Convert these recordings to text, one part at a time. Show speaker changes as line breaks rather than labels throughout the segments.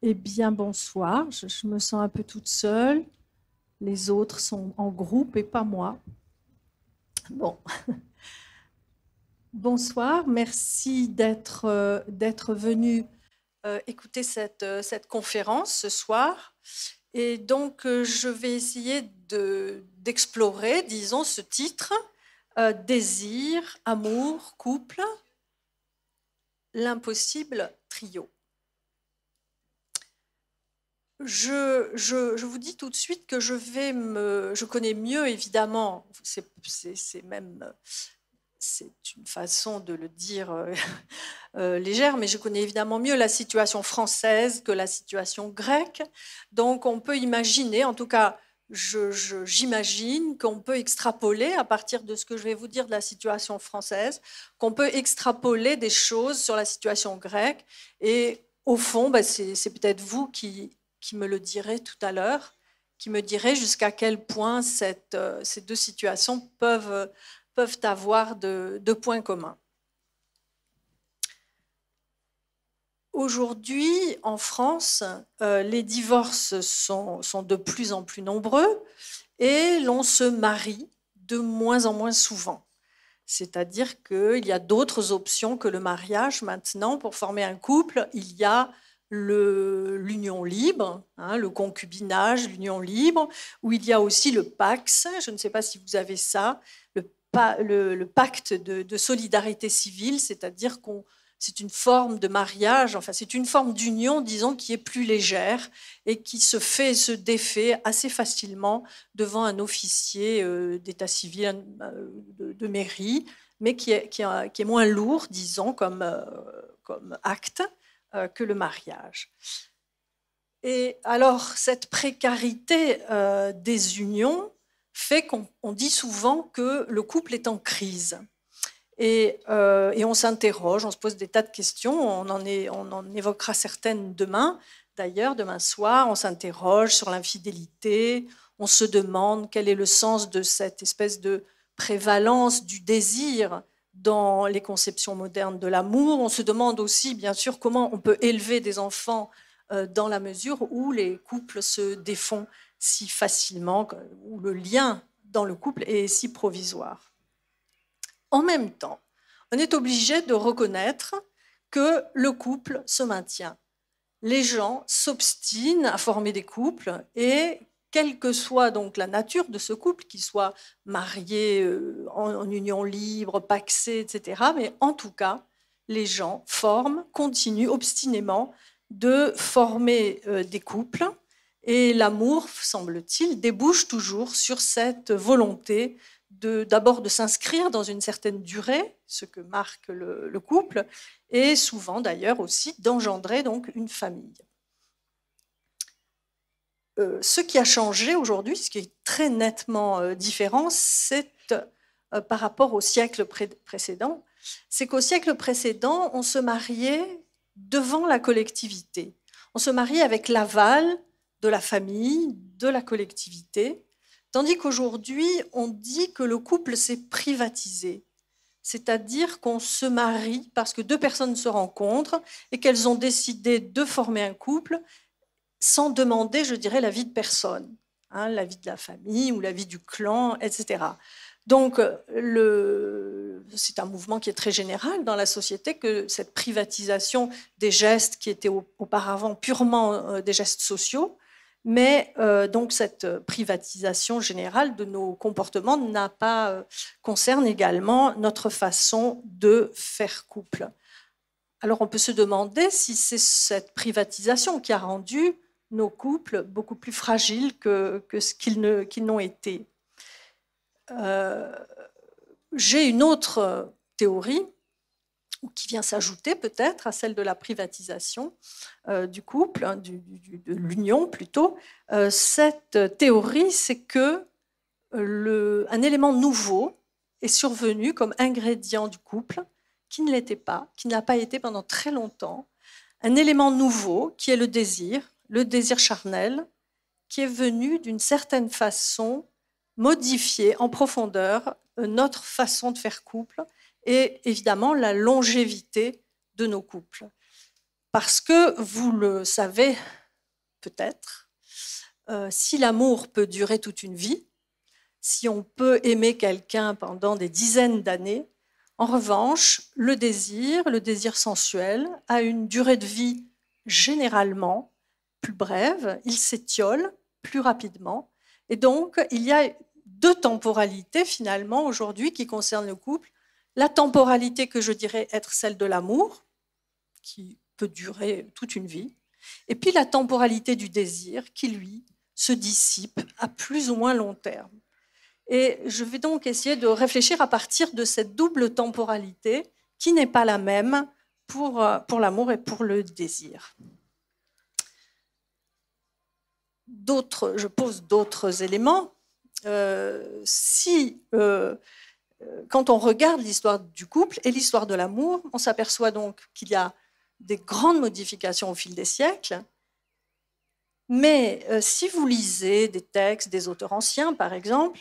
Eh bien, bonsoir. Je me sens un peu toute seule. Les autres sont en groupe et pas moi. Bon, bonsoir. Merci d'être venu écouter cette conférence ce soir. Et donc, je vais essayer d'explorer, disons, ce titre, Désir, amour, couple, l'impossible trio. Je vous dis tout de suite que je connais mieux, évidemment, c'est même, c'est une façon de le dire légère, mais je connais évidemment mieux la situation française que la situation grecque. Donc on peut imaginer, en tout cas, j'imagine qu'on peut extrapoler, à partir de ce que je vais vous dire de la situation française, qu'on peut extrapoler des choses sur la situation grecque. Et au fond, c'est peut-être vous qui me le direz tout à l'heure, qui me direz jusqu'à quel point ces deux situations peuvent avoir de points communs. Aujourd'hui, en France, les divorces sont de plus en plus nombreux et l'on se marie de moins en moins souvent. C'est-à-dire qu'il y a d'autres options que le mariage maintenant. Pour former un couple, il y a l'union libre, le concubinage, l'union libre, où il y a aussi le PACS, je ne sais pas si vous avez ça, le pacte de solidarité civile, c'est-à-dire c'est une forme de mariage, enfin c'est une forme d'union, disons, qui est plus légère et qui se défait assez facilement devant un officier d'état civil, de mairie, mais qui est moins lourd, disons, comme acte que le mariage. Et alors, cette précarité des unions fait qu'on dit souvent que le couple est en crise. Et on s'interroge, on se pose des tas de questions, on en évoquera certaines demain. D'ailleurs, demain soir, on s'interroge sur l'infidélité, on se demande quel est le sens de cette espèce de prévalence du désir dans les conceptions modernes de l'amour. On se demande aussi, bien sûr, comment on peut élever des enfants dans la mesure où les couples se défont si facilement, où le lien dans le couple est si provisoire. En même temps, on est obligé de reconnaître que le couple se maintient. Les gens s'obstinent à former des couples et quelle que soit donc la nature de ce couple, qu'il soit marié en union libre, pacsé, etc., mais en tout cas, les gens continuent obstinément de former des couples et l'amour, semble-t-il, débouche toujours sur cette volonté d'abord de s'inscrire dans une certaine durée, ce que marque le couple, et souvent d'ailleurs aussi d'engendrer donc une famille. Ce qui a changé aujourd'hui, ce qui est très nettement différent, c'est par rapport au siècle précédent, c'est qu'au siècle précédent, on se mariait devant la collectivité. On se mariait avec l'aval de la famille, de la collectivité, tandis qu'aujourd'hui, on dit que le couple s'est privatisé. C'est-à-dire qu'on se marie parce que deux personnes se rencontrent et qu'elles ont décidé de former un couple sans demander, je dirais, l'avis de personne, l'avis de la famille ou l'avis du clan, etc. Donc, c'est un mouvement qui est très général dans la société, que cette privatisation des gestes qui étaient auparavant purement des gestes sociaux, mais donc cette privatisation générale de nos comportements concerne également notre façon de faire couple. Alors on peut se demander si c'est cette privatisation qui a rendu nos couples beaucoup plus fragiles que ce qu'ils n'ont été. J'ai une autre théorie qui vient s'ajouter peut-être à celle de la privatisation du couple, de l'union plutôt. Cette théorie, c'est que un élément nouveau est survenu comme ingrédient du couple qui ne l'était pas, qui n'a pas été pendant très longtemps, un élément nouveau qui est le désir charnel, qui est venu d'une certaine façon modifier en profondeur notre façon de faire couple et évidemment la longévité de nos couples. Parce que, vous le savez peut-être, si l'amour peut durer toute une vie, si on peut aimer quelqu'un pendant des dizaines d'années, en revanche, le désir sensuel, a une durée de vie généralement plus brève, il s'étiole plus rapidement. Et donc, il y a deux temporalités finalement aujourd'hui qui concernent le couple. La temporalité que je dirais être celle de l'amour, qui peut durer toute une vie, et puis la temporalité du désir qui, lui, se dissipe à plus ou moins long terme. Et je vais donc essayer de réfléchir à partir de cette double temporalité qui n'est pas la même pour l'amour et pour le désir. Je pose d'autres éléments. Quand on regarde l'histoire du couple et l'histoire de l'amour, on s'aperçoit donc qu'il y a des grandes modifications au fil des siècles. Mais si vous lisez des textes des auteurs anciens, par exemple,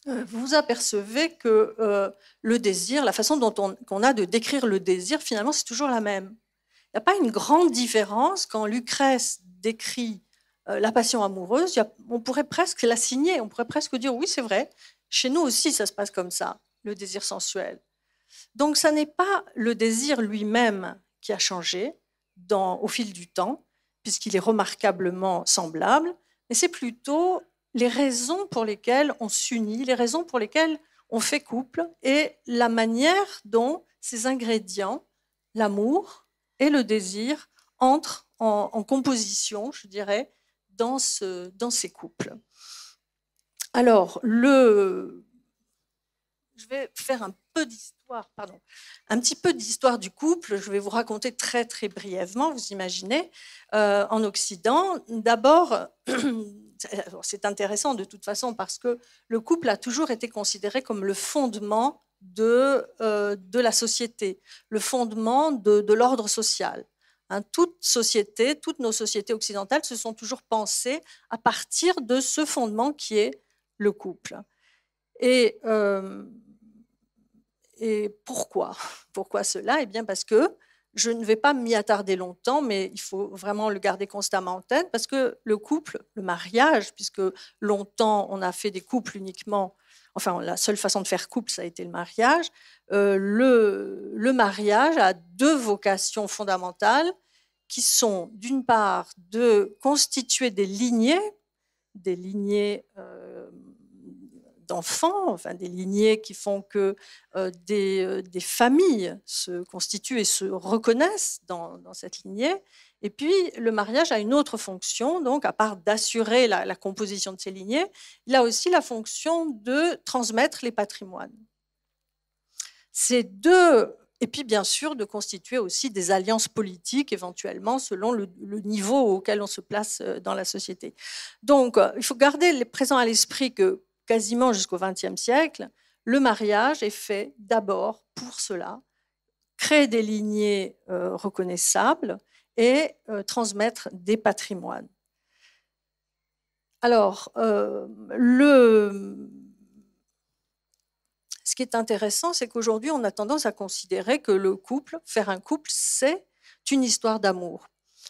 vous apercevez que le désir, la façon dont qu'on a de décrire le désir, finalement, c'est toujours la même. Il n'y a pas une grande différence quand Lucrèce décrit la passion amoureuse. On pourrait presque la signer, on pourrait presque dire oui, c'est vrai, chez nous aussi ça se passe comme ça, le désir sensuel. Donc ça n'est pas le désir lui-même qui a changé au fil du temps, puisqu'il est remarquablement semblable, mais c'est plutôt les raisons pour lesquelles on s'unit, les raisons pour lesquelles on fait couple et la manière dont ces ingrédients, l'amour et le désir, entrent en composition, je dirais, dans ces couples. Alors, je vais faire un petit peu d'histoire du couple. Je vais vous raconter très, très brièvement, vous imaginez, en Occident. D'abord, c'est intéressant de toute façon parce que le couple a toujours été considéré comme le fondement de la société, le fondement de l'ordre social. Toutes nos sociétés occidentales se sont toujours pensées à partir de ce fondement qui est le couple. Et pourquoi cela? Eh bien parce que je ne vais pas m'y attarder longtemps, mais il faut vraiment le garder constamment en tête, parce que le couple, le mariage, puisque longtemps on a fait des couples uniquement, enfin la seule façon de faire couple, ça a été le mariage. Le mariage a deux vocations fondamentales qui sont d'une part de constituer des lignées d'enfants, enfin des lignées qui font que des familles se constituent et se reconnaissent dans cette lignée. Et puis, le mariage a une autre fonction, donc à part d'assurer la composition de ces lignées, il a aussi la fonction de transmettre les patrimoines. Et puis, bien sûr, de constituer aussi des alliances politiques, éventuellement, selon le niveau auquel on se place dans la société. Donc, il faut garder présent à l'esprit que quasiment jusqu'au XXe siècle, le mariage est fait d'abord pour cela, créer des lignées reconnaissables et transmettre des patrimoines. Alors, ce qui est intéressant, c'est qu'aujourd'hui, on a tendance à considérer que faire un couple, c'est une histoire d'amour.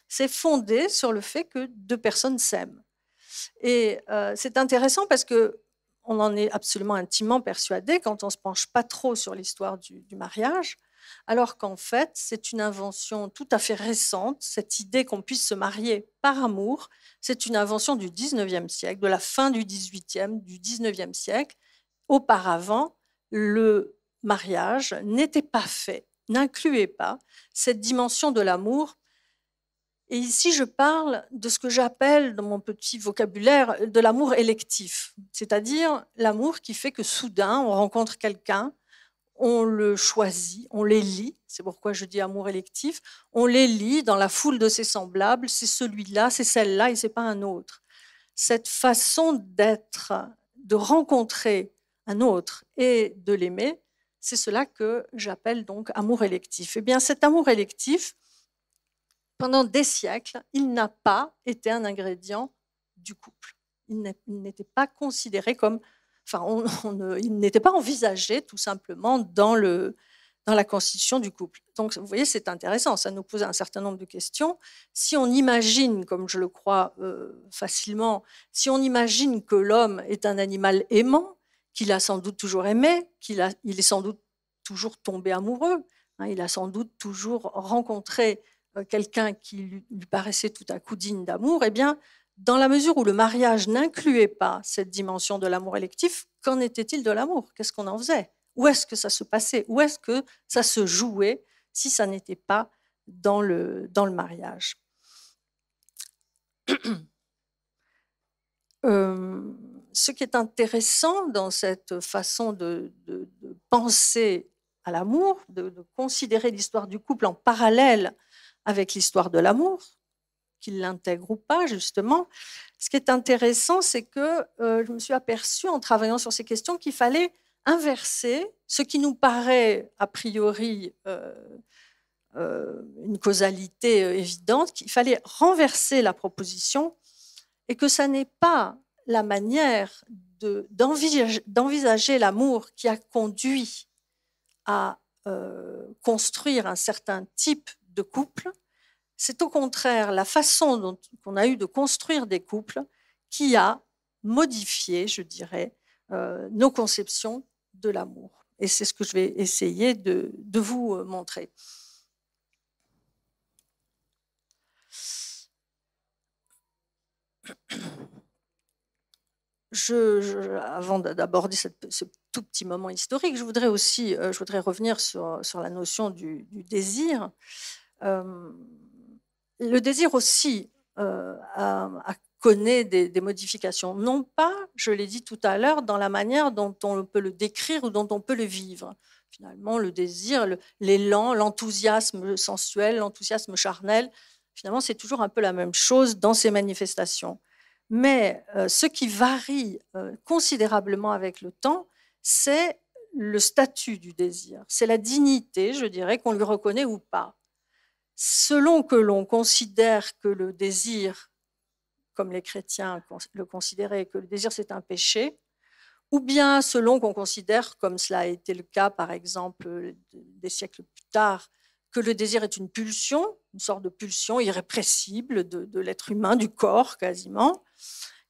C'est fondé sur le fait que deux personnes s'aiment. Et c'est intéressant parce qu'on en est absolument intimement persuadé quand on ne se penche pas trop sur l'histoire du mariage, alors qu'en fait, c'est une invention tout à fait récente. Cette idée qu'on puisse se marier par amour, c'est une invention du XIXe siècle, de la fin du XVIIIe, du XIXe siècle. Auparavant, le mariage n'était pas fait, n'incluait pas cette dimension de l'amour. Et ici, je parle de ce que j'appelle, dans mon petit vocabulaire, de l'amour électif, c'est-à-dire l'amour qui fait que soudain, on rencontre quelqu'un, on le choisit, on l'élit, c'est pourquoi je dis amour électif, on l'élit dans la foule de ses semblables, c'est celui-là, c'est celle-là et c'est pas un autre. Cette façon d'être, de rencontrer un autre et de l'aimer, c'est cela que j'appelle donc amour électif. Eh bien, cet amour électif, pendant des siècles, il n'a pas été un ingrédient du couple. Il n'était pas considéré comme, enfin, il n'était pas envisagé tout simplement dans dans la constitution du couple. Donc, vous voyez, c'est intéressant, ça nous pose un certain nombre de questions. Si on imagine, comme je le crois facilement, si on imagine que l'homme est un animal aimant, qu'il a sans doute toujours aimé, il est sans doute toujours tombé amoureux, hein, il a sans doute toujours rencontré quelqu'un qui lui paraissait tout à coup digne d'amour, eh bien, dans la mesure où le mariage n'incluait pas cette dimension de l'amour électif, qu'en était-il de l'amour? Qu'est-ce qu'on en faisait? Où est-ce que ça se passait? Où est-ce que ça se jouait si ça n'était pas dans le mariage? Ce qui est intéressant dans cette façon de penser à l'amour, de considérer l'histoire du couple en parallèle avec l'histoire de l'amour, qu'il l'intègre ou pas, justement. Ce qui est intéressant, c'est que je me suis aperçue en travaillant sur ces questions qu'il fallait inverser ce qui nous paraît a priori une causalité évidente, qu'il fallait renverser la proposition et que ça n'est pas la manière d'envisager l'amour qui a conduit à construire un certain type de couple. C'est au contraire la façon dont on a eu de construire des couples qui a modifié, je dirais, nos conceptions de l'amour. Et c'est ce que je vais essayer de vous montrer. Avant d'aborder ce tout petit moment historique, je voudrais revenir sur la notion du désir. Le désir aussi connaît des modifications, non pas, je l'ai dit tout à l'heure, dans la manière dont on peut le décrire ou dont on peut le vivre. Finalement, le désir, l'élan, l'enthousiasme sensuel, l'enthousiasme charnel, finalement, c'est toujours un peu la même chose dans ces manifestations. Mais ce qui varie considérablement avec le temps, c'est le statut du désir, c'est la dignité, je dirais, qu'on lui reconnaît ou pas. Selon que l'on considère que le désir, comme les chrétiens le considéraient, que le désir c'est un péché, ou bien selon qu'on considère, comme cela a été le cas par exemple des siècles plus tard, que le désir est une pulsion, une sorte de pulsion irrépressible de l'être humain, du corps quasiment,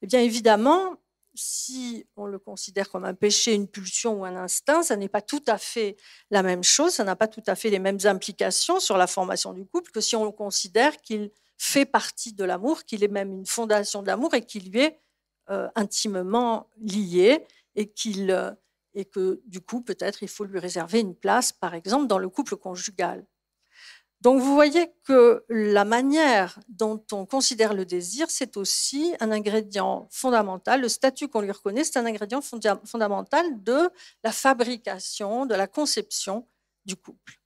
eh bien évidemment, si on le considère comme un péché, une pulsion ou un instinct, ça n'est pas tout à fait la même chose, ça n'a pas tout à fait les mêmes implications sur la formation du couple que si on le considère qu'il fait partie de l'amour, qu'il est même une fondation de l'amour et qu'il lui est intimement lié et que du coup, peut-être, il faut lui réserver une place, par exemple, dans le couple conjugal. Donc, vous voyez que la manière dont on considère le désir, c'est aussi un ingrédient fondamental. Le statut qu'on lui reconnaît, c'est un ingrédient fondamental de la fabrication, de la conception du couple.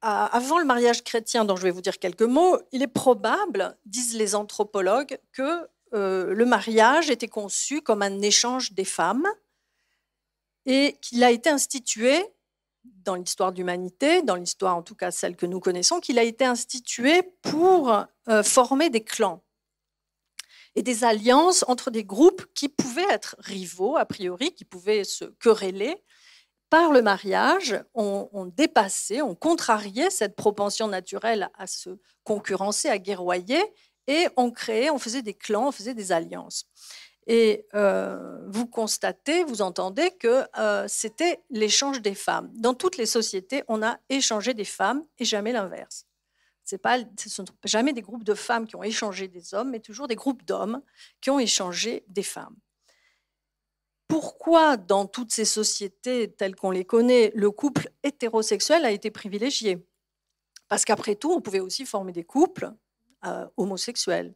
Avant le mariage chrétien, dont je vais vous dire quelques mots, il est probable, disent les anthropologues, que le mariage était conçu comme un échange des femmes et qu'il a été institué dans l'histoire de l'humanité, dans l'histoire en tout cas celle que nous connaissons, qu'il a été institué pour former des clans et des alliances entre des groupes qui pouvaient être rivaux, a priori, qui pouvaient se quereller. Par le mariage, on dépassait, on contrariait cette propension naturelle à se concurrencer, à guerroyer, et on faisait des clans, on faisait des alliances. Et vous constatez, vous entendez que c'était l'échange des femmes. Dans toutes les sociétés, on a échangé des femmes et jamais l'inverse. Ce ne sont jamais des groupes de femmes qui ont échangé des hommes, mais toujours des groupes d'hommes qui ont échangé des femmes. Pourquoi, dans toutes ces sociétés telles qu'on les connaît, le couple hétérosexuel a été privilégié? Parce qu'après tout, on pouvait aussi former des couples homosexuels.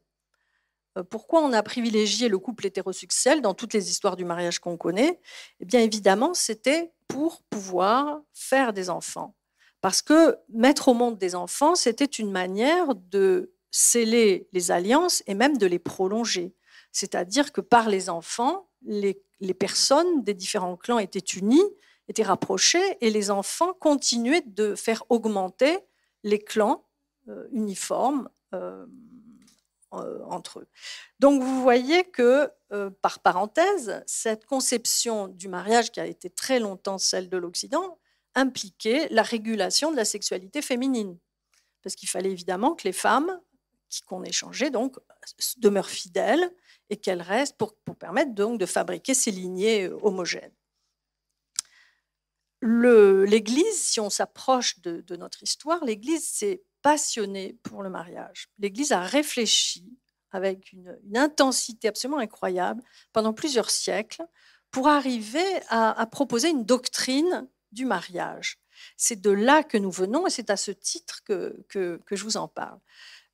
Pourquoi on a privilégié le couple hétérosexuel dans toutes les histoires du mariage qu'on connaît? Eh bien, évidemment, c'était pour pouvoir faire des enfants. Parce que mettre au monde des enfants, c'était une manière de sceller les alliances et même de les prolonger. C'est-à-dire que par les enfants, les personnes des différents clans étaient unies, étaient rapprochées, et les enfants continuaient de faire augmenter les clans uniformes entre eux. Donc vous voyez que, par parenthèse, cette conception du mariage qui a été très longtemps celle de l'Occident impliquait la régulation de la sexualité féminine. Parce qu'il fallait évidemment que les femmes qu'on échangeait donc demeurent fidèles et qu'elles restent pour permettre donc de fabriquer ces lignées homogènes. L'Église, si on s'approche de notre histoire, l'Église s'est passionnée pour le mariage. L'Église a réfléchi avec une intensité absolument incroyable pendant plusieurs siècles pour arriver à proposer une doctrine du mariage. C'est de là que nous venons et c'est à ce titre que je vous en parle.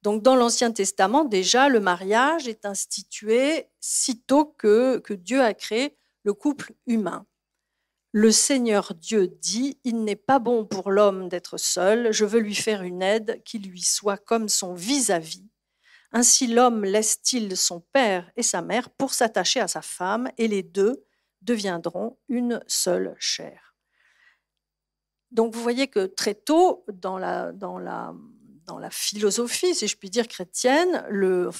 Donc, dans l'Ancien Testament, déjà, le mariage est institué sitôt que Dieu a créé le couple humain. Le Seigneur Dieu dit « Il n'est pas bon pour l'homme d'être seul, je veux lui faire une aide qui lui soit comme son vis-à-vis. Ainsi l'homme laisse-t-il son père et sa mère pour s'attacher à sa femme, et les deux deviendront une seule chair. » Donc vous voyez que très tôt, dans la philosophie, si je puis dire, chrétienne, le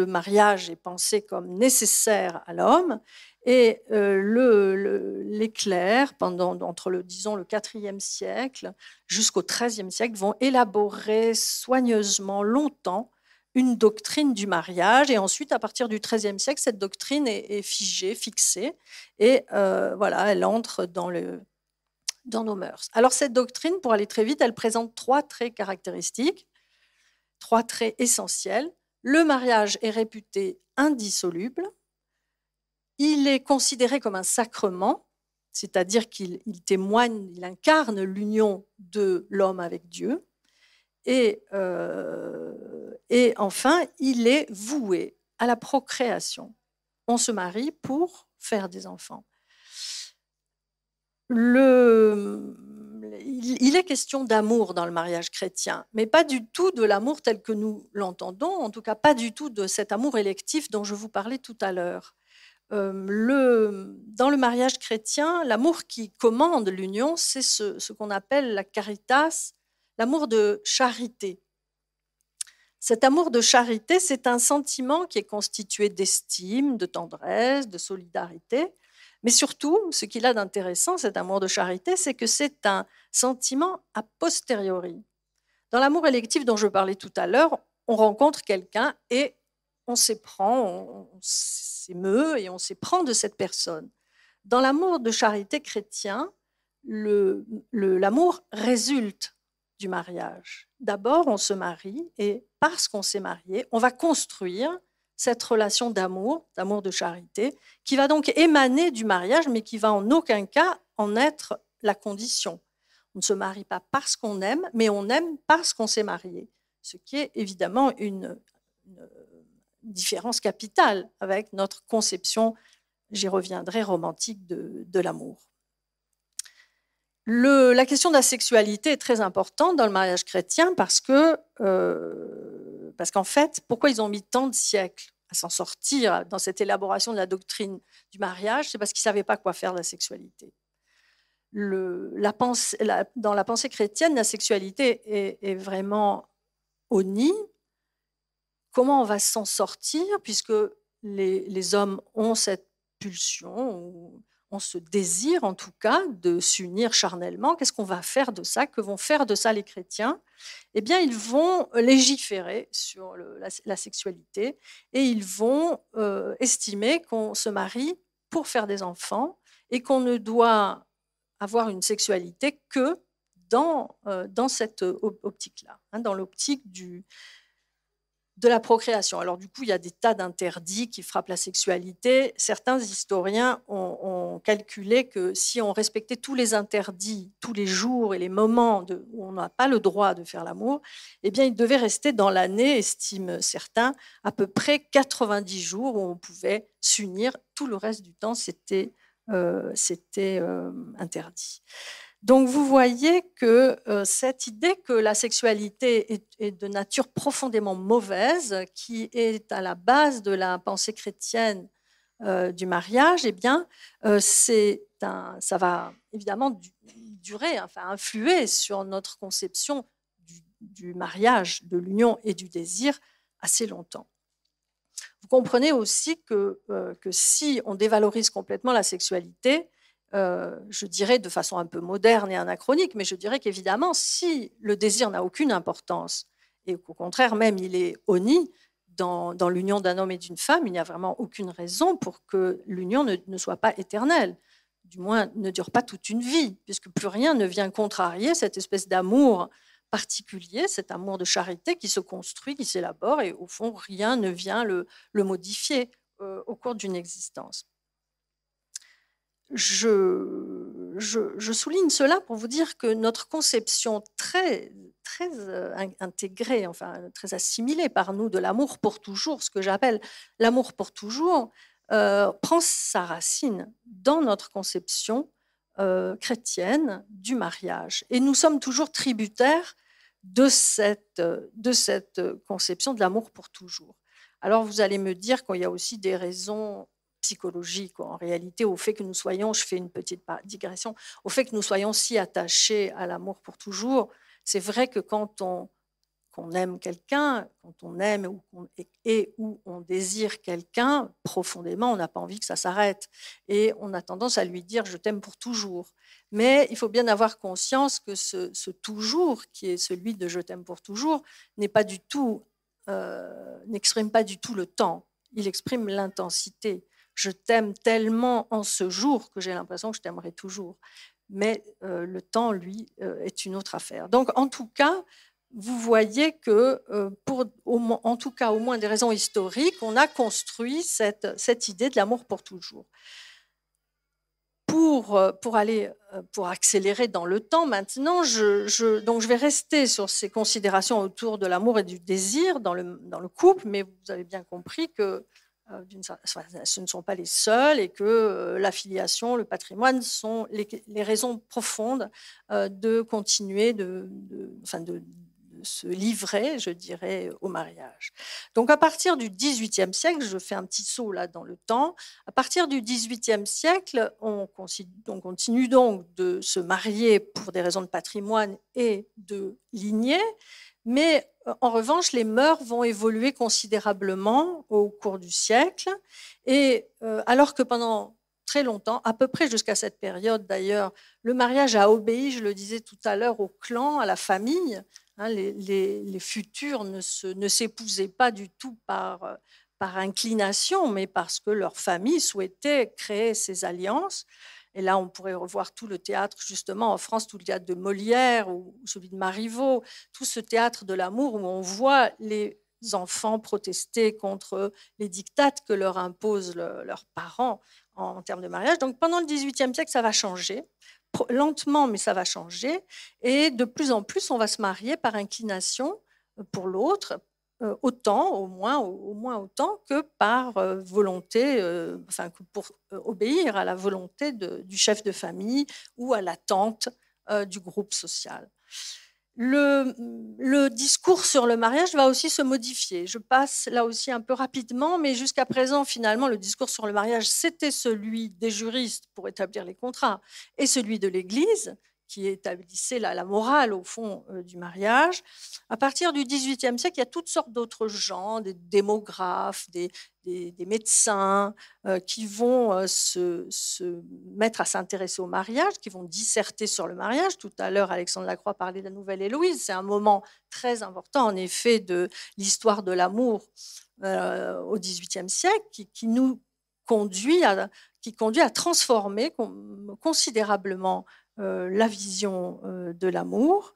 mariage est pensé comme nécessaire à l'homme. Et les clercs, entre le IVe siècle jusqu'au XIIIe siècle, vont élaborer soigneusement, longtemps, une doctrine du mariage. Et ensuite, à partir du XIIIe siècle, cette doctrine est figée, fixée. Et elle entre dans nos mœurs. Alors cette doctrine, pour aller très vite, elle présente 3 traits caractéristiques, 3 traits essentiels. Le mariage est réputé indissoluble. Il est considéré comme un sacrement, c'est-à-dire qu'il témoigne, il incarne l'union de l'homme avec Dieu. Et enfin, il est voué à la procréation. On se marie pour faire des enfants. Il est question d'amour dans le mariage chrétien, mais pas du tout de l'amour tel que nous l'entendons, en tout cas pas du tout de cet amour électif dont je vous parlais tout à l'heure. Dans le mariage chrétien, l'amour qui commande l'union, c'est ce qu'on appelle la caritas, l'amour de charité. Cet amour de charité, c'est un sentiment qui est constitué d'estime, de tendresse, de solidarité. Mais surtout, ce qu'il a d'intéressant, cet amour de charité, c'est que c'est un sentiment a posteriori. Dans l'amour électif dont je parlais tout à l'heure, on rencontre quelqu'un et on s'émeut et on s'éprend de cette personne. Dans l'amour de charité chrétien, l'amour résulte du mariage. D'abord, on se marie et parce qu'on s'est marié, on va construire cette relation d'amour de charité, qui va donc émaner du mariage, mais qui va en aucun cas en être la condition. On ne se marie pas parce qu'on aime, mais on aime parce qu'on s'est marié, ce qui est évidemment une différence capitale avec notre conception, j'y reviendrai, romantique de l'amour. La question de la sexualité est très importante dans le mariage chrétien parce qu'en fait, pourquoi ils ont mis tant de siècles à s'en sortir dans cette élaboration de la doctrine du mariage? C'est parce qu'ils ne savaient pas quoi faire de la sexualité. Dans la pensée chrétienne, la sexualité est vraiment au nid. Comment on va s'en sortir puisque les hommes ont cette pulsion, on se désire en tout cas de s'unir charnellement? Qu'est-ce qu'on va faire de ça? Que vont faire de ça les chrétiens? Eh bien, ils vont légiférer sur la sexualité et ils vont estimer qu'on se marie pour faire des enfants et qu'on ne doit avoir une sexualité que dans cette optique-là, dans l'optique de la procréation. Alors du coup, il y a des tas d'interdits qui frappent la sexualité. Certains historiens ont calculé que si on respectait tous les interdits, tous les jours et les moments où on n'a pas le droit de faire l'amour, eh bien, il devait rester dans l'année, estiment certains, à peu près 90 jours où on pouvait s'unir. Tout le reste du temps, c'était interdit. Donc vous voyez que cette idée que la sexualité est de nature profondément mauvaise, qui est à la base de la pensée chrétienne du mariage, eh bien, ça va évidemment influer sur notre conception du mariage, de l'union et du désir assez longtemps. Vous comprenez aussi que si on dévalorise complètement la sexualité, je dirais de façon un peu moderne et anachronique, mais je dirais qu'évidemment, si le désir n'a aucune importance, et qu'au contraire même il est honni dans l'union d'un homme et d'une femme, il n'y a vraiment aucune raison pour que l'union ne soit pas éternelle, du moins ne dure pas toute une vie, puisque plus rien ne vient contrarier cette espèce d'amour particulier, cet amour de charité qui se construit, qui s'élabore, et au fond, rien ne vient le modifier au cours d'une existence. Je souligne cela pour vous dire que notre conception très intégrée, enfin très assimilée par nous de l'amour pour toujours, ce que j'appelle l'amour pour toujours, prend sa racine dans notre conception chrétienne du mariage. Et nous sommes toujours tributaires de cette conception de l'amour pour toujours. Alors vous allez me dire qu'il y a aussi des raisons psychologique en réalité au fait que nous soyons, je fais une petite digression, au fait que nous soyons si attachés à l'amour pour toujours. C'est vrai que quand on aime quelqu'un, quand on aime ou on désire quelqu'un profondément, on n'a pas envie que ça s'arrête et on a tendance à lui dire je t'aime pour toujours. Mais il faut bien avoir conscience que ce toujours qui est celui de je t'aime pour toujours n'est pas du tout, n'exprime pas du tout le temps, il exprime l'intensité. Je t'aime tellement en ce jour que j'ai l'impression que je t'aimerai toujours. Mais le temps, lui, est une autre affaire. Donc, en tout cas, vous voyez que, en tout cas, au moins des raisons historiques, on a construit cette idée de l'amour pour toujours. Pour accélérer dans le temps maintenant, donc je vais rester sur ces considérations autour de l'amour et du désir dans le couple, mais vous avez bien compris que ce ne sont pas les seuls et que la filiation, le patrimoine sont les raisons profondes de continuer de se livrer, je dirais, au mariage. Donc à partir du XVIIIe siècle, je fais un petit saut là dans le temps, à partir du XVIIIe siècle, on continue donc de se marier pour des raisons de patrimoine et de lignée, mais en revanche, les mœurs vont évoluer considérablement au cours du siècle, et alors que pendant très longtemps, à peu près jusqu'à cette période d'ailleurs, le mariage a obéi, je le disais tout à l'heure, au clan, à la famille. Les futurs ne s'épousaient pas du tout par inclination, mais parce que leur famille souhaitait créer ces alliances. Et là, on pourrait revoir tout le théâtre, justement, en France, tout le théâtre de Molière ou celui de Marivaux, tout ce théâtre de l'amour où on voit les enfants protester contre les dictates que leur imposent leurs parents en termes de mariage. Donc, pendant le XVIIIe siècle, ça va changer. Lentement, mais ça va changer. Et de plus en plus, on va se marier par inclination pour l'autre, autant, au moins autant que par volonté, pour obéir à la volonté du chef de famille ou à l'attente du groupe social. Le discours sur le mariage va aussi se modifier. Je passe là aussi un peu rapidement, mais jusqu'à présent, finalement, le discours sur le mariage, c'était celui des juristes pour établir les contrats et celui de l'Église, qui établissait la morale, au fond, du mariage. À partir du XVIIIe siècle, il y a toutes sortes d'autres gens, des démographes, des médecins qui vont se mettre à s'intéresser au mariage, qui vont disserter sur le mariage. Tout à l'heure, Alexandre Lacroix parlait de la Nouvelle Héloïse. C'est un moment très important, en effet, de l'histoire de l'amour au XVIIIe siècle, qui nous conduit à transformer considérablement la vision de l'amour.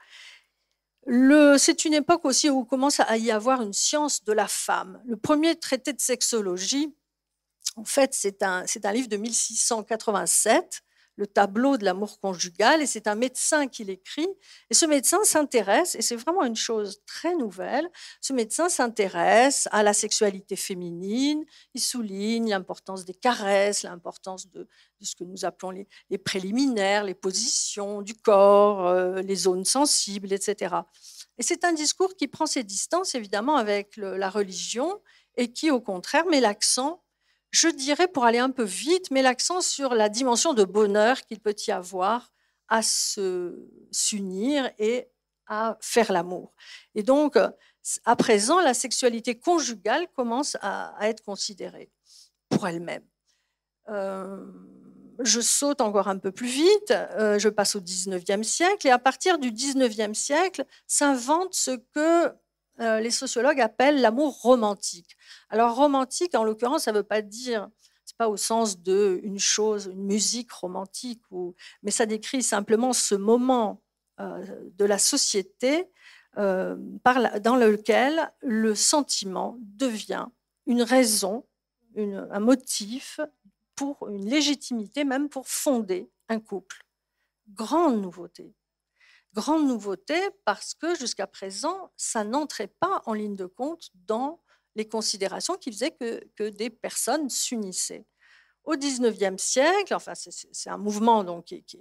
C'est une époque aussi où commence à y avoir une science de la femme. Le premier traité de sexologie, en fait, c'est un livre de 1687, le tableau de l'amour conjugal, et c'est un médecin qui l'écrit. Et ce médecin s'intéresse, et c'est vraiment une chose très nouvelle, ce médecin s'intéresse à la sexualité féminine, il souligne l'importance des caresses, l'importance de ce que nous appelons les préliminaires, les positions du corps, les zones sensibles, etc. Et c'est un discours qui prend ses distances, évidemment, avec la religion, et qui, au contraire, met l'accent, je dirais, pour aller un peu vite, met l'accent sur la dimension de bonheur qu'il peut y avoir à s'unir et à faire l'amour. Et donc, à présent, la sexualité conjugale commence à être considérée pour elle-même. Je saute encore un peu plus vite, je passe au 19e siècle, et à partir du 19e siècle s'invente ce que les sociologues appellent l'amour romantique. Alors romantique, en l'occurrence, ça ne veut pas dire, c'est pas au sens de une chose, une musique romantique, mais ça décrit simplement ce moment de la société dans lequel le sentiment devient une raison, un motif pour une légitimité, même pour fonder un couple. Grande nouveauté. Grande nouveauté parce que jusqu'à présent, ça n'entrait pas en ligne de compte dans les considérations qui faisaient que des personnes s'unissaient. Au XIXe siècle, enfin c'est un mouvement donc, qui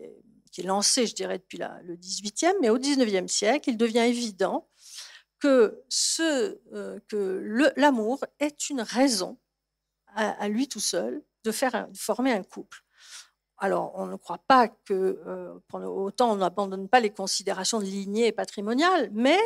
est lancé, je dirais, depuis le XVIIIe, mais au XIXe siècle, il devient évident que, l'amour est une raison à lui tout seul de former un couple. Alors, on ne croit pas que, autant on n'abandonne pas les considérations de lignée et patrimoniales, mais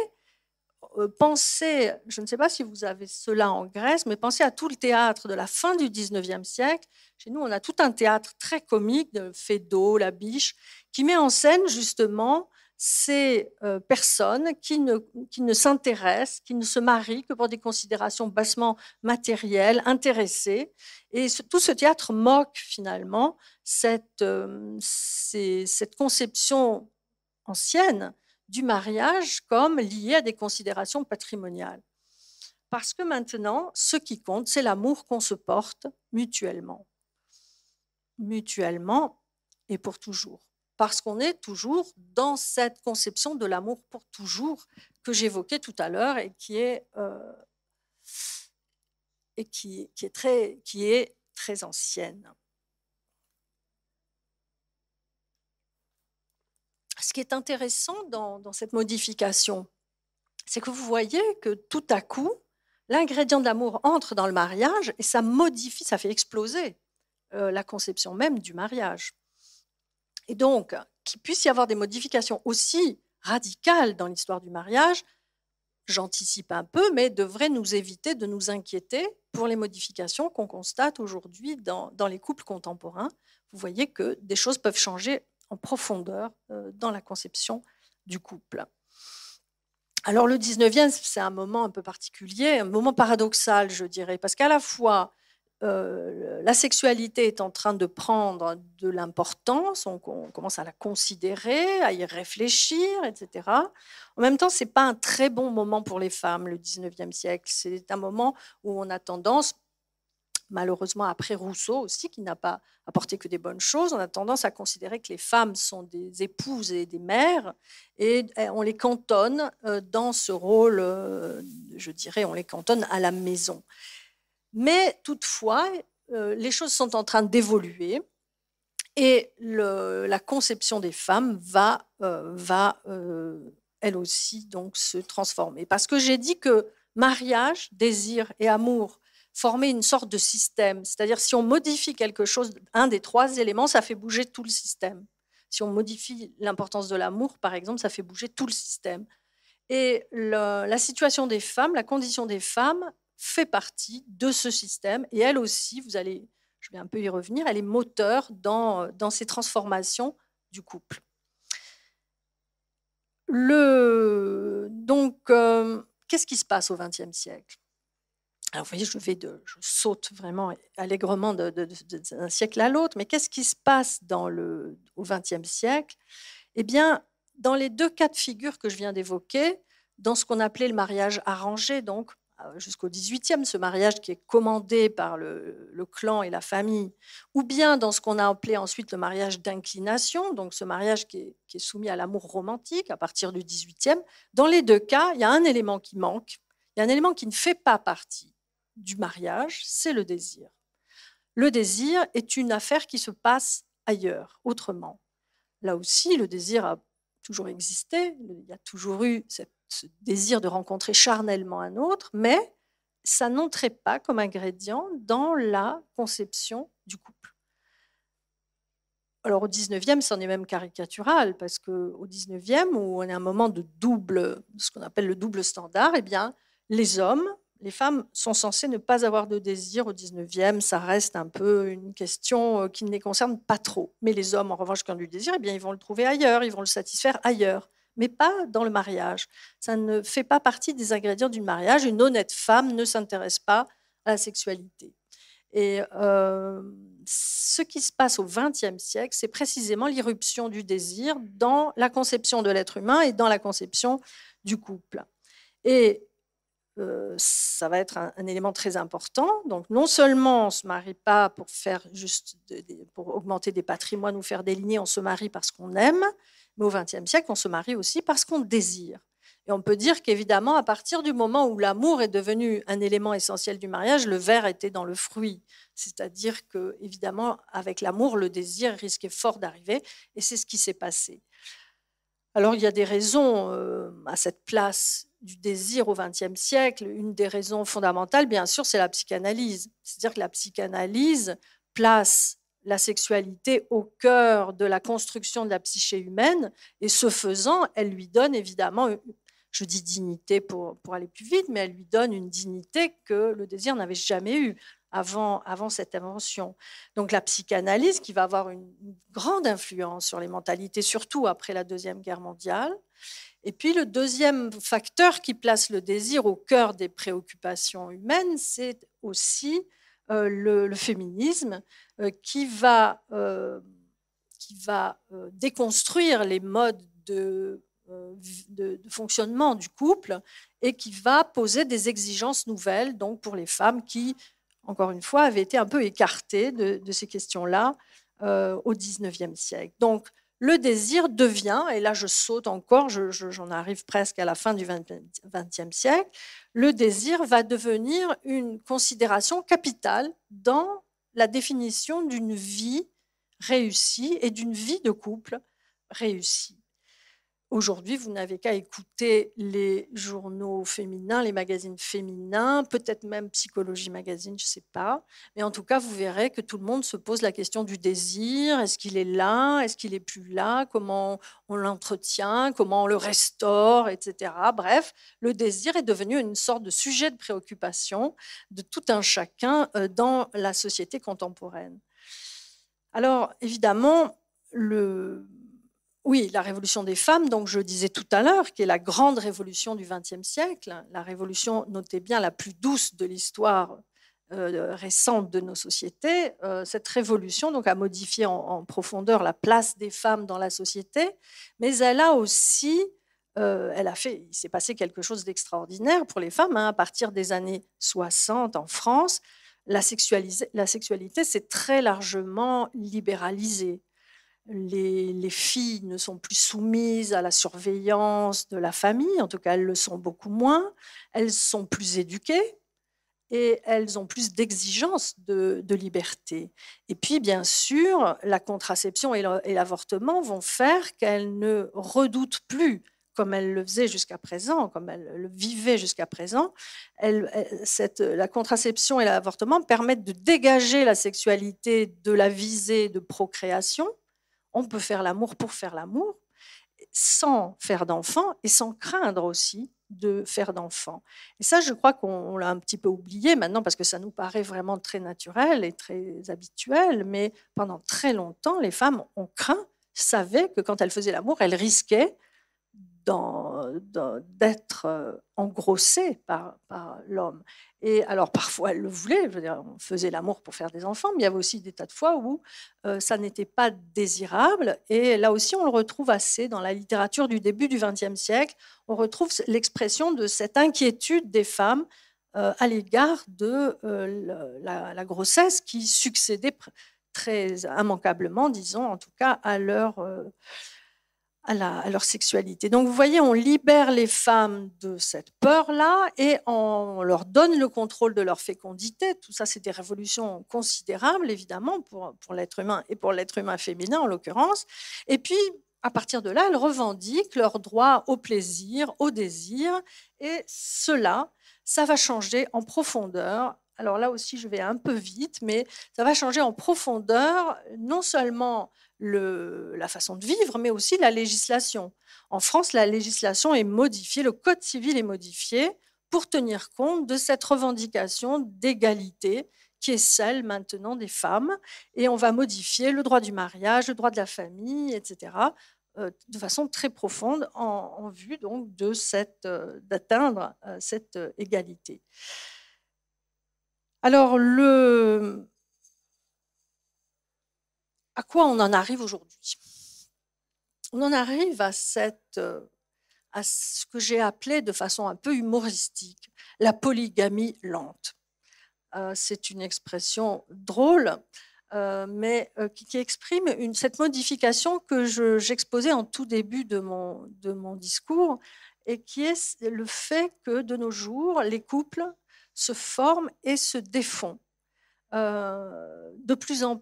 pensez, je ne sais pas si vous avez cela en Grèce, mais pensez à tout le théâtre de la fin du XIXe siècle. Chez nous, on a tout un théâtre très comique, de Feydeau, La Biche, qui met en scène justement ces personnes qui ne s'intéressent, qui ne se marient que pour des considérations bassement matérielles, intéressées. Et tout ce théâtre moque finalement cette conception ancienne du mariage comme lié à des considérations patrimoniales. Parce que maintenant, ce qui compte, c'est l'amour qu'on se porte mutuellement. Mutuellement et pour toujours. Parce qu'on est toujours dans cette conception de l'amour pour toujours que j'évoquais tout à l'heure et qui est très ancienne. Ce qui est intéressant dans cette modification, c'est que vous voyez que tout à coup, l'ingrédient de l'amour entre dans le mariage et ça modifie, ça fait exploser la conception même du mariage. Et donc, qu'il puisse y avoir des modifications aussi radicales dans l'histoire du mariage, j'anticipe un peu, mais devrait nous éviter de nous inquiéter pour les modifications qu'on constate aujourd'hui dans les couples contemporains. Vous voyez que des choses peuvent changer en profondeur dans la conception du couple. Alors le 19e, c'est un moment un peu particulier, un moment paradoxal, je dirais, parce qu'à la fois, la sexualité est en train de prendre de l'importance, on commence à la considérer, à y réfléchir, etc. En même temps, ce n'est pas un très bon moment pour les femmes, le 19e siècle. C'est un moment où on a tendance, malheureusement après Rousseau aussi, qui n'a pas apporté que des bonnes choses, on a tendance à considérer que les femmes sont des épouses et des mères, et on les cantonne dans ce rôle, je dirais, on les cantonne à la maison. Mais toutefois, les choses sont en train d'évoluer et la conception des femmes va elle aussi donc se transformer. Parce que j'ai dit que mariage, désir et amour formaient une sorte de système. C'est-à-dire si on modifie quelque chose, un des trois éléments, ça fait bouger tout le système. Si on modifie l'importance de l'amour, par exemple, ça fait bouger tout le système. Et la situation des femmes, la condition des femmes fait partie de ce système. Et elle aussi, je vais un peu y revenir, elle est moteur dans ces transformations du couple. Donc, qu'est-ce qui se passe au XXe siècle? Alors, vous voyez, je saute vraiment allègrement d'un siècle à l'autre, mais qu'est-ce qui se passe au XXe siècle? Eh bien, dans les deux cas de figure que je viens d'évoquer, dans ce qu'on appelait le mariage arrangé, donc jusqu'au XVIIIe, ce mariage qui est commandé par le clan et la famille, ou bien dans ce qu'on a appelé ensuite le mariage d'inclination, donc ce mariage qui est soumis à l'amour romantique à partir du XVIIIe, dans les deux cas, il y a un élément qui manque, il y a un élément qui ne fait pas partie du mariage, c'est le désir. Le désir est une affaire qui se passe ailleurs, autrement. Là aussi, le désir a toujours existé, il y a toujours eu ce désir de rencontrer charnellement un autre, mais ça n'entrait pas comme ingrédient dans la conception du couple. alors au 19e, c'en est même caricatural, parce qu'au 19e, où on est à un moment de ce qu'on appelle le double standard, eh bien, les hommes, les femmes sont censées ne pas avoir de désir au 19e, ça reste un peu une question qui ne les concerne pas trop. Mais les hommes, en revanche, qui ont du désir, eh bien, ils vont le trouver ailleurs, ils vont le satisfaire ailleurs, mais pas dans le mariage. Ça ne fait pas partie des ingrédients du mariage. Une honnête femme ne s'intéresse pas à la sexualité. Et ce qui se passe au XXe siècle, c'est précisément l'irruption du désir dans la conception de l'être humain et dans la conception du couple. Et ça va être un élément très important. Donc, non seulement on ne se marie pas pour faire pour augmenter des patrimoines ou faire des lignées, on se marie parce qu'on aime, mais au XXe siècle, on se marie aussi parce qu'on désire. Et on peut dire qu'évidemment, à partir du moment où l'amour est devenu un élément essentiel du mariage, le ver était dans le fruit. C'est-à-dire que, évidemment, avec l'amour, le désir risquait fort d'arriver, et c'est ce qui s'est passé. Alors, il y a des raisons à cette place du désir au XXe siècle. Une des raisons fondamentales, bien sûr, c'est la psychanalyse. C'est-à-dire que la psychanalyse place la sexualité au cœur de la construction de la psyché humaine, et ce faisant, elle lui donne évidemment, je dis dignité pour aller plus vite, mais elle lui donne une dignité que le désir n'avait jamais eue avant cette invention. Donc la psychanalyse, qui va avoir une grande influence sur les mentalités, surtout après la Deuxième Guerre mondiale. Et puis le deuxième facteur qui place le désir au cœur des préoccupations humaines, c'est aussi le féminisme qui va déconstruire les modes de fonctionnement du couple et qui va poser des exigences nouvelles donc pour les femmes qui, encore une fois, avaient été un peu écartées de ces questions-là au XIXe siècle. Donc, le désir devient, et là je saute encore, j'en arrive presque à la fin du XXe siècle, le désir va devenir une considération capitale dans la définition d'une vie réussie et d'une vie de couple réussie. Aujourd'hui, vous n'avez qu'à écouter les journaux féminins, les magazines féminins, peut-être même Psychologie Magazine, je ne sais pas. Mais en tout cas, vous verrez que tout le monde se pose la question du désir. Est-ce qu'il est là? Est-ce qu'il n'est plus là? Comment on l'entretient? Comment on le restaure? Etc. Bref, le désir est devenu une sorte de sujet de préoccupation de tout un chacun dans la société contemporaine. Alors, évidemment, oui, la révolution des femmes, donc je disais tout à l'heure, qui est la grande révolution du XXe siècle, la révolution, notez bien, la plus douce de l'histoire récente de nos sociétés. Cette révolution donc, a modifié en profondeur la place des femmes dans la société, mais elle a aussi, il s'est passé quelque chose d'extraordinaire pour les femmes. À partir des années 60 en France, la sexualité s'est très largement libéralisée. Les filles ne sont plus soumises à la surveillance de la famille, en tout cas elles le sont beaucoup moins, elles sont plus éduquées et elles ont plus d'exigences de liberté. Et puis bien sûr, la contraception et l'avortement vont faire qu'elles ne redoutent plus, comme elles le faisaient jusqu'à présent, comme elles le vivaient jusqu'à présent. La contraception et l'avortement permettent de dégager la sexualité de la visée de procréation. On peut faire l'amour pour faire l'amour, sans faire d'enfants et sans craindre aussi de faire d'enfants. Et ça, je crois qu'on l'a un petit peu oublié maintenant parce que ça nous paraît vraiment très naturel et très habituel, mais pendant très longtemps, les femmes ont craint, savaient que quand elles faisaient l'amour, elles risquaient d'être engrossée par l'homme. Et alors parfois elle le voulait, je veux dire, on faisait l'amour pour faire des enfants, mais il y avait aussi des tas de fois où ça n'était pas désirable. Et là aussi, on le retrouve assez dans la littérature du début du XXe siècle. On retrouve l'expression de cette inquiétude des femmes à l'égard de la grossesse qui succédait très immanquablement, disons, en tout cas à leur sexualité. Donc vous voyez, on libère les femmes de cette peur-là et on leur donne le contrôle de leur fécondité. Tout ça, c'est des révolutions considérables, évidemment, pour l'être humain et pour l'être humain féminin, en l'occurrence. Et puis, à partir de là, elles revendiquent leur droit au plaisir, au désir, et cela, ça va changer en profondeur alors là aussi je vais un peu vite, mais ça va changer en profondeur non seulement la façon de vivre, mais aussi la législation. En France, la législation est modifiée, le Code civil est modifié pour tenir compte de cette revendication d'égalité qui est celle maintenant des femmes. Et on va modifier le droit du mariage, le droit de la famille, etc., de façon très profonde en vue donc d'atteindre cette égalité. Alors, à quoi on en arrive aujourd'hui? On en arrive à ce que j'ai appelé de façon un peu humoristique la polygamie lente. C'est une expression drôle, mais qui exprime cette modification que j'exposais en tout début de mon discours, et qui est le fait que de nos jours, les couples se forment et se défont de plus en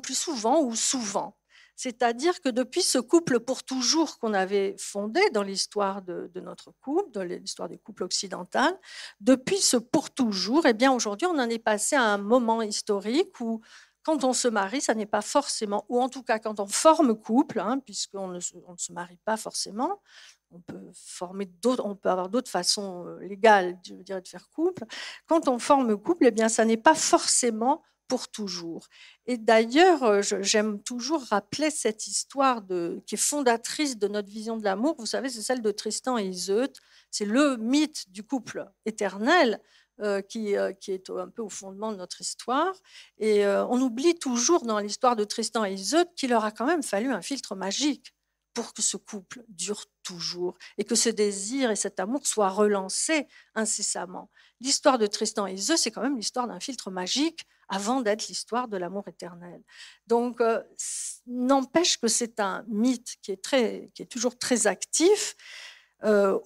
plus souvent ou souvent. C'est-à-dire que depuis ce couple pour toujours qu'on avait fondé dans l'histoire de notre couple, dans l'histoire des couples occidentaux, depuis ce pour toujours, eh bien aujourd'hui on en est passé à un moment historique où quand on se marie, ça n'est pas forcément, ou en tout cas quand on forme couple, puisqu'on ne se marie pas forcément, on peut avoir d'autres façons légales, je veux dire, de faire couple. Quand on forme couple, eh bien ça n'est pas forcément pour toujours. Et d'ailleurs, j'aime toujours rappeler cette histoire qui est fondatrice de notre vision de l'amour. Vous savez, c'est celle de Tristan et Iseut. C'est le mythe du couple éternel qui est un peu au fondement de notre histoire. Et on oublie toujours dans l'histoire de Tristan et Iseut qu'il leur a quand même fallu un filtre magique pour que ce couple dure toujours et que ce désir et cet amour soient relancés incessamment. L'histoire de Tristan et Iseut, c'est quand même l'histoire d'un filtre magique avant d'être l'histoire de l'amour éternel. Donc, n'empêche que c'est un mythe qui est toujours très actif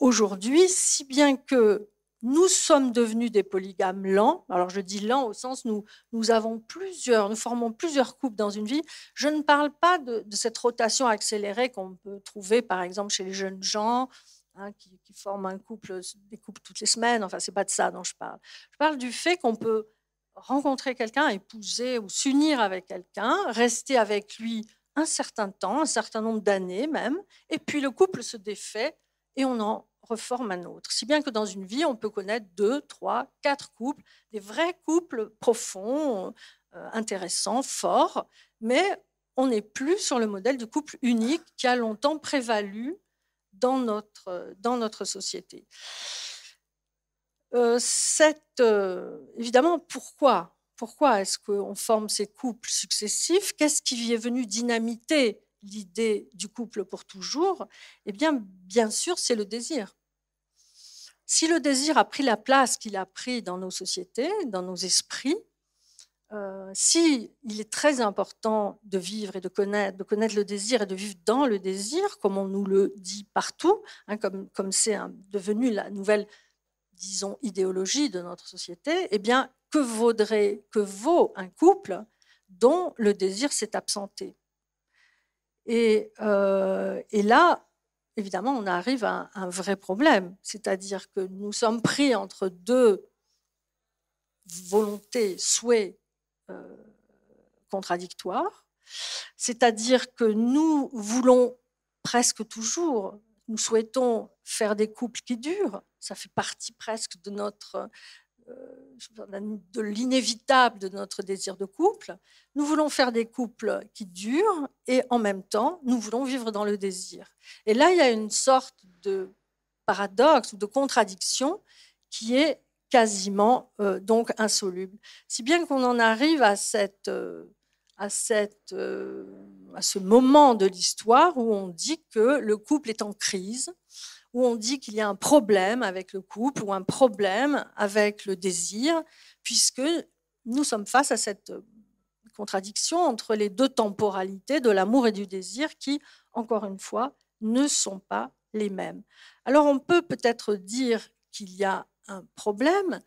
aujourd'hui, si bien que nous sommes devenus des polygames lents. Alors, je dis lents au sens où nous formons plusieurs couples dans une vie. Je ne parle pas de cette rotation accélérée qu'on peut trouver, par exemple, chez les jeunes gens, qui forment des couples toutes les semaines. Enfin, c'est pas de ça dont je parle. Je parle du fait qu'on peut rencontrer quelqu'un, épouser ou s'unir avec quelqu'un, rester avec lui un certain temps, un certain nombre d'années même, et puis le couple se défait et on en reforme un autre. Si bien que dans une vie, on peut connaître 2, 3, 4 couples, des vrais couples profonds, intéressants, forts, mais on n'est plus sur le modèle du couple unique qui a longtemps prévalu dans notre société. Évidemment, pourquoi est-ce qu'on forme ces couples successifs? Qu'est-ce qui est venu dynamiter l'idée du couple pour toujours? Eh bien sûr, c'est le désir. Si le désir a pris la place qu'il a pris dans nos sociétés, dans nos esprits, si il est très important de vivre et de connaître le désir et de vivre dans le désir, comme on nous le dit partout, comme c'est devenu la nouvelle, disons, idéologie de notre société, eh bien, que vaut un couple dont le désir s'est absenté? Et là, évidemment, on arrive à un vrai problème, c'est-à-dire que nous sommes pris entre deux volontés, souhaits contradictoires, c'est-à-dire que nous voulons presque toujours, nous souhaitons faire des couples qui durent, ça fait partie presque de l'inévitable de notre désir de couple. Nous voulons faire des couples qui durent et en même temps, nous voulons vivre dans le désir. Et là, il y a une sorte de paradoxe ou de contradiction qui est quasiment donc insoluble. Si bien qu'on en arrive à ce moment de l'histoire où on dit que le couple est en crise, où on dit qu'il y a un problème avec le couple ou un problème avec le désir, puisque nous sommes face à cette contradiction entre les deux temporalités de l'amour et du désir qui, encore une fois, ne sont pas les mêmes. Alors on peut peut-être dire qu'il y a un problème,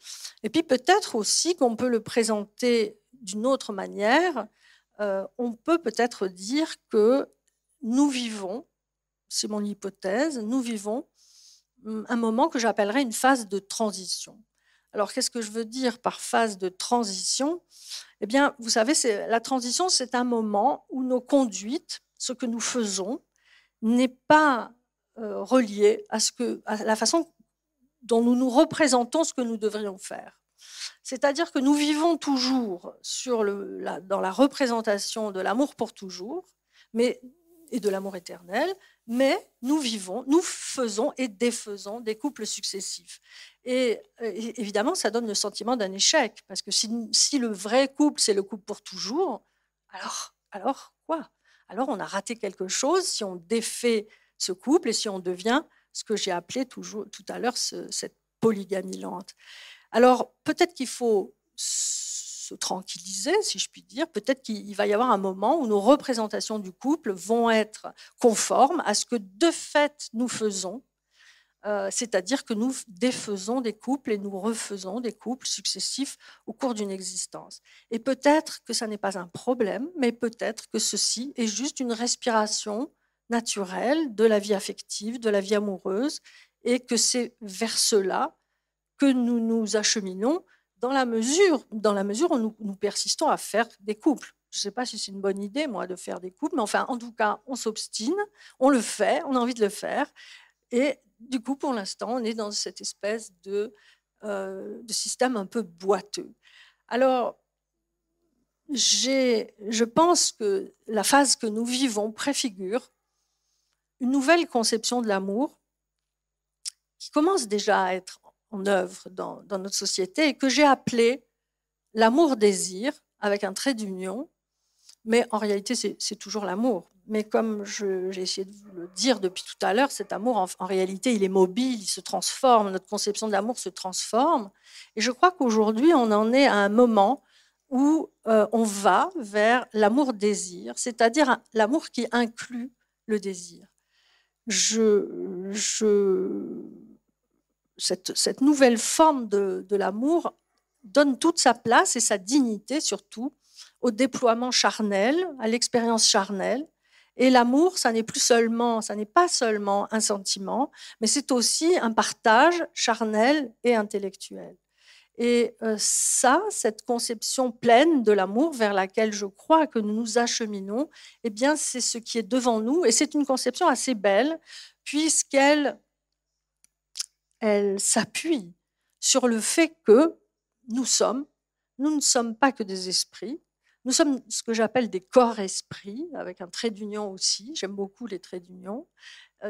et puis peut-être aussi qu'on peut le présenter d'une autre manière. On peut peut-être dire que nous vivons, c'est mon hypothèse, nous vivons un moment que j'appellerais une phase de transition. Alors, qu'est-ce que je veux dire par phase de transition? Eh bien, vous savez, la transition, c'est un moment où nos conduites, ce que nous faisons, n'est pas relié à la façon dont nous nous représentons ce que nous devrions faire. C'est-à-dire que nous vivons toujours dans la représentation de l'amour pour toujours, et de l'amour éternel, mais nous faisons et défaisons des couples successifs. Et évidemment, ça donne le sentiment d'un échec, parce que si le vrai couple, c'est le couple pour toujours, alors quoi? Alors on a raté quelque chose si on défait ce couple et si on devient ce que j'ai appelé tout à l'heure cette polygamie lente. Alors, peut-être qu'il faut se tranquilliser, si je puis dire. Peut-être qu'il va y avoir un moment où nos représentations du couple vont être conformes à ce que de fait nous faisons, c'est-à-dire que nous défaisons des couples et nous refaisons des couples successifs au cours d'une existence. Et peut-être que ça n'est pas un problème, mais peut-être que ceci est juste une respiration naturelle de la vie affective, de la vie amoureuse, et que c'est vers cela que nous nous acheminons dans la mesure où nous persistons à faire des couples. Je ne sais pas si c'est une bonne idée, moi, de faire des couples, mais enfin, en tout cas, on s'obstine, on le fait, on a envie de le faire. Et du coup, pour l'instant, on est dans cette espèce de système un peu boiteux. Alors, je pense que la phase que nous vivons préfigure une nouvelle conception de l'amour qui commence déjà à être en œuvre dans notre société et que j'ai appelé l'amour-désir avec un trait d'union, mais en réalité c'est toujours l'amour. Mais comme j'ai essayé de vous le dire depuis tout à l'heure, cet amour en réalité il est mobile, il se transforme, notre conception de l'amour se transforme. Et je crois qu'aujourd'hui on en est à un moment où on va vers l'amour-désir, c'est-à-dire l'amour qui inclut le désir. Cette nouvelle forme de l'amour donne toute sa place et sa dignité surtout au déploiement charnel, à l'expérience charnelle. Et l'amour, ça n'est pas seulement un sentiment, mais c'est aussi un partage charnel et intellectuel. Et cette conception pleine de l'amour vers laquelle je crois que nous nous acheminons, eh bien, c'est ce qui est devant nous. Et c'est une conception assez belle, puisqu'elle s'appuie sur le fait que nous ne sommes pas que des esprits, nous sommes ce que j'appelle des corps-esprits, avec un trait d'union aussi, j'aime beaucoup les traits d'union,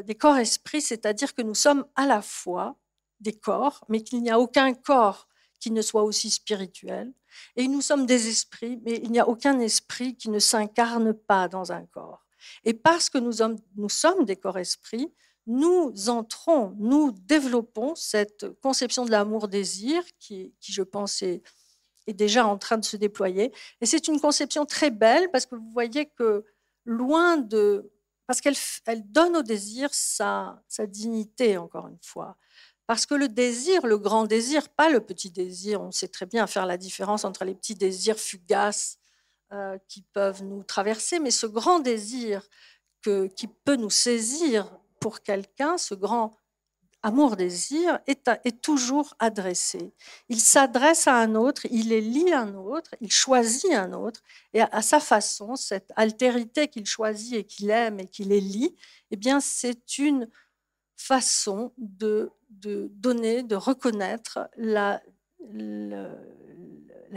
des corps-esprits, c'est-à-dire que nous sommes à la fois des corps, mais qu'il n'y a aucun corps qui ne soit aussi spirituel, et nous sommes des esprits, mais il n'y a aucun esprit qui ne s'incarne pas dans un corps. Et parce que nous sommes des corps-esprits, nous développons cette conception de l'amour-désir qui, je pense, est déjà en train de se déployer. Et c'est une conception très belle parce que vous voyez que parce qu'elle donne au désir sa dignité, encore une fois. Parce que le désir, le grand désir, pas le petit désir, on sait très bien faire la différence entre les petits désirs fugaces qui peuvent nous traverser, mais ce grand désir qui peut nous saisir pour quelqu'un, ce grand amour-désir est toujours adressé. Il s'adresse à un autre, il élit un autre, il choisit un autre, et à sa façon, cette altérité qu'il choisit et qu'il aime et qu'il élit, eh bien, c'est une façon de donner, de reconnaître la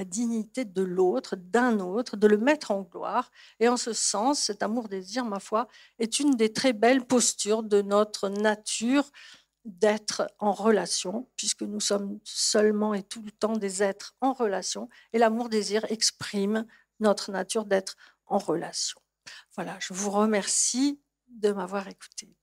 dignité de l'autre, d'un autre, de le mettre en gloire. Et en ce sens, cet amour-désir, ma foi, est une des très belles postures de notre nature d'être en relation, puisque nous sommes seulement et tout le temps des êtres en relation. Et l'amour-désir exprime notre nature d'être en relation. Voilà, je vous remercie de m'avoir écouté.